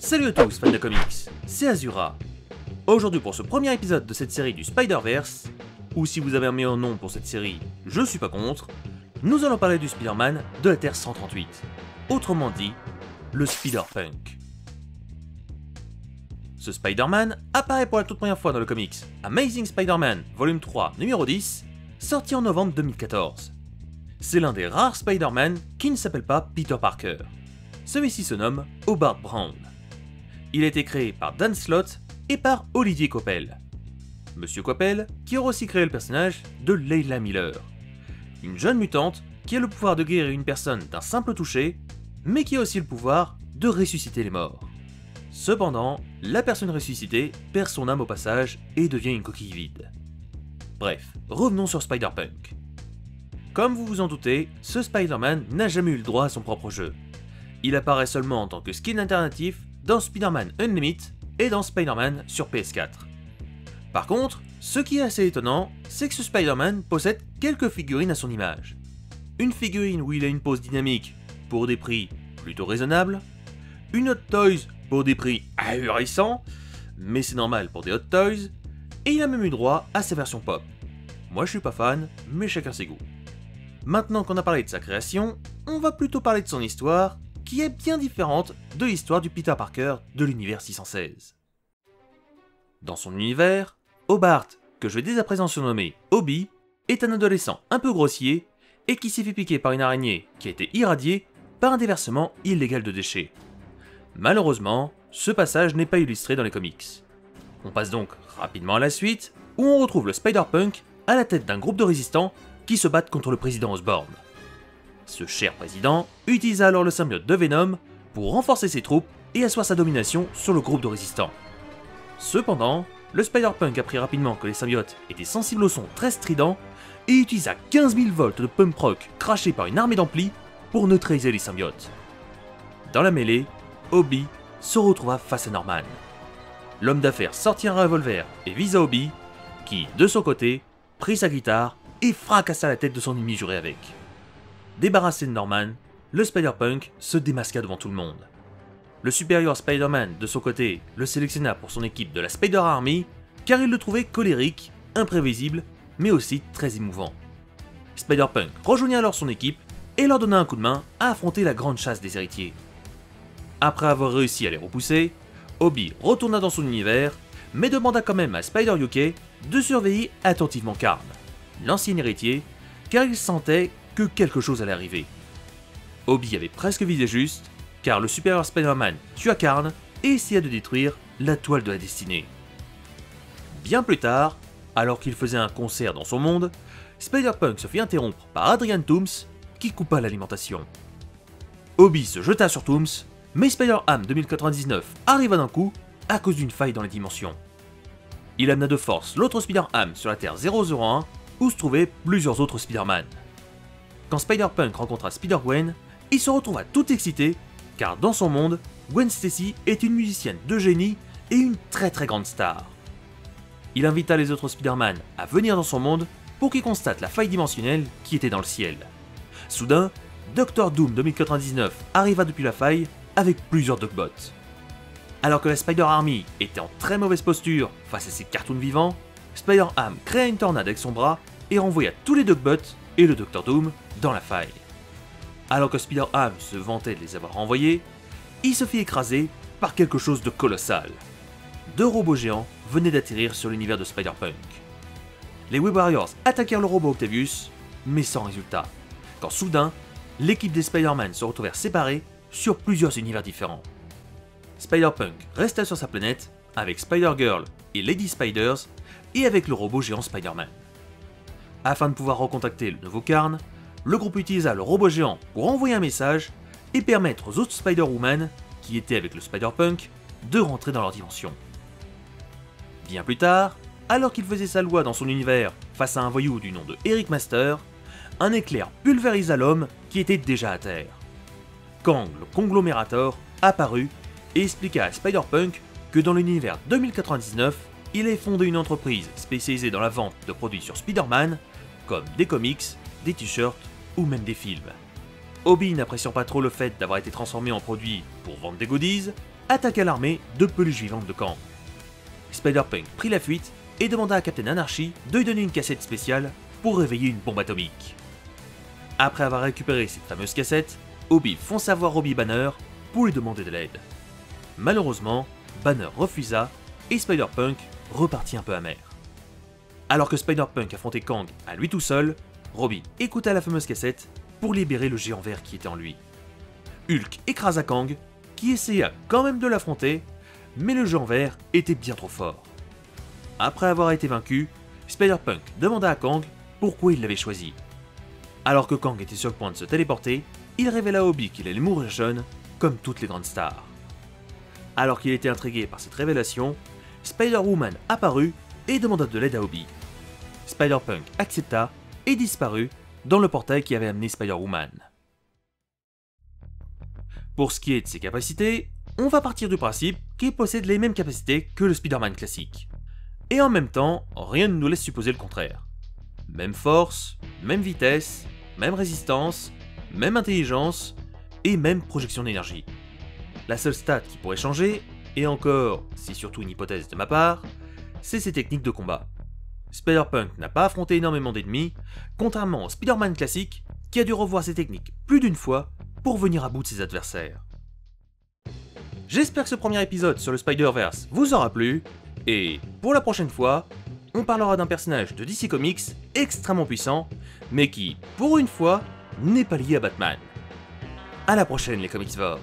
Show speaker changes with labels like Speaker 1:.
Speaker 1: Salut à tous fans de comics, c'est Azura. Aujourd'hui pour ce premier épisode de cette série du Spider-Verse, ou si vous avez un meilleur nom pour cette série, je suis pas contre, nous allons parler du Spider-Man de la Terre 138, autrement dit, le Spider-Punk. Ce Spider-Man apparaît pour la toute première fois dans le comics Amazing Spider-Man Volume 3 numéro 10, sorti en novembre 2014. C'est l'un des rares Spider-Man qui ne s'appelle pas Peter Parker. Celui-ci se nomme Hobart Brown. Il a été créé par Dan Slott et par Olivier Coipel. Monsieur Coipel qui aura aussi créé le personnage de Layla Miller, une jeune mutante qui a le pouvoir de guérir une personne d'un simple toucher, mais qui a aussi le pouvoir de ressusciter les morts. Cependant, la personne ressuscitée perd son âme au passage et devient une coquille vide. Bref, revenons sur Spider-Punk. Comme vous vous en doutez, ce Spider-Man n'a jamais eu le droit à son propre jeu. Il apparaît seulement en tant que skin alternatif dans Spider-Man Unlimited et dans Spider-Man sur PS4. Par contre, ce qui est assez étonnant, c'est que ce Spider-Man possède quelques figurines à son image. Une figurine où il a une pose dynamique pour des prix plutôt raisonnables, une Hot Toys pour des prix ahurissants, mais c'est normal pour des Hot Toys, et il a même eu droit à sa version pop. Moi je suis pas fan, mais chacun ses goûts. Maintenant qu'on a parlé de sa création, on va plutôt parler de son histoire, qui est bien différente de l'histoire du Peter Parker de l'univers 616. Dans son univers, Hobart, que je vais dès à présent surnommer Obi, est un adolescent un peu grossier et qui s'est fait piquer par une araignée qui a été irradiée par un déversement illégal de déchets. Malheureusement, ce passage n'est pas illustré dans les comics. On passe donc rapidement à la suite, où on retrouve le Spider-Punk à la tête d'un groupe de résistants qui se battent contre le président Osborn. Ce cher président utilisa alors le symbiote de Venom pour renforcer ses troupes et asseoir sa domination sur le groupe de résistants. Cependant, le Spider-Punk apprit rapidement que les symbiotes étaient sensibles au son très strident et utilisa 15 000 volts de pump rock crachés par une armée d'amplis pour neutraliser les symbiotes. Dans la mêlée, Obi se retrouva face à Norman. L'homme d'affaires sortit un revolver et visa Obi, qui, de son côté, prit sa guitare et fracassa la tête de son ennemi juré avec. Débarrassé de Norman, le Spider-Punk se démasqua devant tout le monde. Le supérieur Spider-Man, de son côté, le sélectionna pour son équipe de la Spider-Army, car il le trouvait colérique, imprévisible, mais aussi très émouvant. Spider-Punk rejoignit alors son équipe et leur donna un coup de main à affronter la grande chasse des héritiers. Après avoir réussi à les repousser, Obi retourna dans son univers, mais demanda quand même à Spider-UK de surveiller attentivement Karn, l'ancien héritier, car il sentait que quelque chose allait arriver. Obi avait presque visé juste, car le supérieur Spider-Man tua Karn et essaya de détruire la toile de la destinée. Bien plus tard, alors qu'il faisait un concert dans son monde, Spider-Punk se fit interrompre par Adrian Toomes qui coupa l'alimentation. Obi se jeta sur Toomes, mais Spider-Ham 2099 arriva d'un coup à cause d'une faille dans les dimensions. Il amena de force l'autre Spider-Ham sur la Terre 001 où se trouvaient plusieurs autres Spider-Man. Quand Spider-Punk rencontra Spider-Gwen, il se retrouva tout excité car dans son monde, Gwen Stacy est une musicienne de génie et une très grande star. Il invita les autres Spider-Man à venir dans son monde pour qu'ils constatent la faille dimensionnelle qui était dans le ciel. Soudain, Dr. Doom 2099 arriva depuis la faille avec plusieurs Dogbots. Alors que la Spider-Army était en très mauvaise posture face à ces cartoons vivants, Spider-Ham créa une tornade avec son bras et renvoya tous les Dogbots et le Dr. Doom dans la faille. Alors que Spider-Ham se vantait de les avoir renvoyés, il se fit écraser par quelque chose de colossal. Deux robots géants venaient d'atterrir sur l'univers de Spider-Punk. Les Web Warriors attaquèrent le robot Octavius, mais sans résultat, quand soudain, l'équipe des Spider-Man se retrouvèrent séparés sur plusieurs univers différents. Spider-Punk resta sur sa planète, avec Spider-Girl et Lady Spiders, et avec le robot géant Spider-Man. Afin de pouvoir recontacter le nouveau Karn, le groupe utilisa le robot géant pour envoyer un message et permettre aux autres Spider-Woman, qui étaient avec le Spider-Punk, de rentrer dans leur dimension. Bien plus tard, alors qu'il faisait sa loi dans son univers face à un voyou du nom de Eric Master, un éclair pulvérisa l'homme qui était déjà à terre. Kang, le conglomérator, apparut et expliqua à Spider-Punk que dans l'univers 2099, il avait fondé une entreprise spécialisée dans la vente de produits sur Spider-Man, comme des comics, des t-shirts ou même des films. Obi, n'appréciant pas trop le fait d'avoir été transformé en produit pour vendre des goodies, attaqua l'armée de peluches vivantes de Kang. Spider-Punk prit la fuite et demanda à Captain Anarchy de lui donner une cassette spéciale pour réveiller une bombe atomique. Après avoir récupéré cette fameuse cassette, Obi fonça voir Robbie Banner pour lui demander de l'aide. Malheureusement, Banner refusa et Spider-Punk repartit un peu amer. Alors que Spider-Punk affrontait Kang à lui tout seul, Robbie écouta la fameuse cassette pour libérer le géant vert qui était en lui. Hulk écrasa Kang, qui essaya quand même de l'affronter, mais le géant vert était bien trop fort. Après avoir été vaincu, Spider-Punk demanda à Kang pourquoi il l'avait choisi. Alors que Kang était sur le point de se téléporter, il révéla à Obi qu'il allait mourir jeune, comme toutes les grandes stars. Alors qu'il était intrigué par cette révélation, Spider-Woman apparut et demanda de l'aide à Obi. Spider-Punk accepta et disparut dans le portail qui avait amené Spider-Woman. Pour ce qui est de ses capacités, on va partir du principe qu'il possède les mêmes capacités que le Spider-Man classique. Et en même temps, rien ne nous laisse supposer le contraire. Même force, même vitesse, même résistance, même intelligence et même projection d'énergie. La seule stat qui pourrait changer, et encore, c'est surtout une hypothèse de ma part, c'est ses techniques de combat. Spider-Punk n'a pas affronté énormément d'ennemis, contrairement au Spider-Man classique qui a dû revoir ses techniques plus d'une fois pour venir à bout de ses adversaires. J'espère que ce premier épisode sur le Spider-Verse vous aura plu, et pour la prochaine fois, on parlera d'un personnage de DC Comics extrêmement puissant, mais qui, pour une fois, n'est pas lié à Batman. A la prochaine les Comicsvores.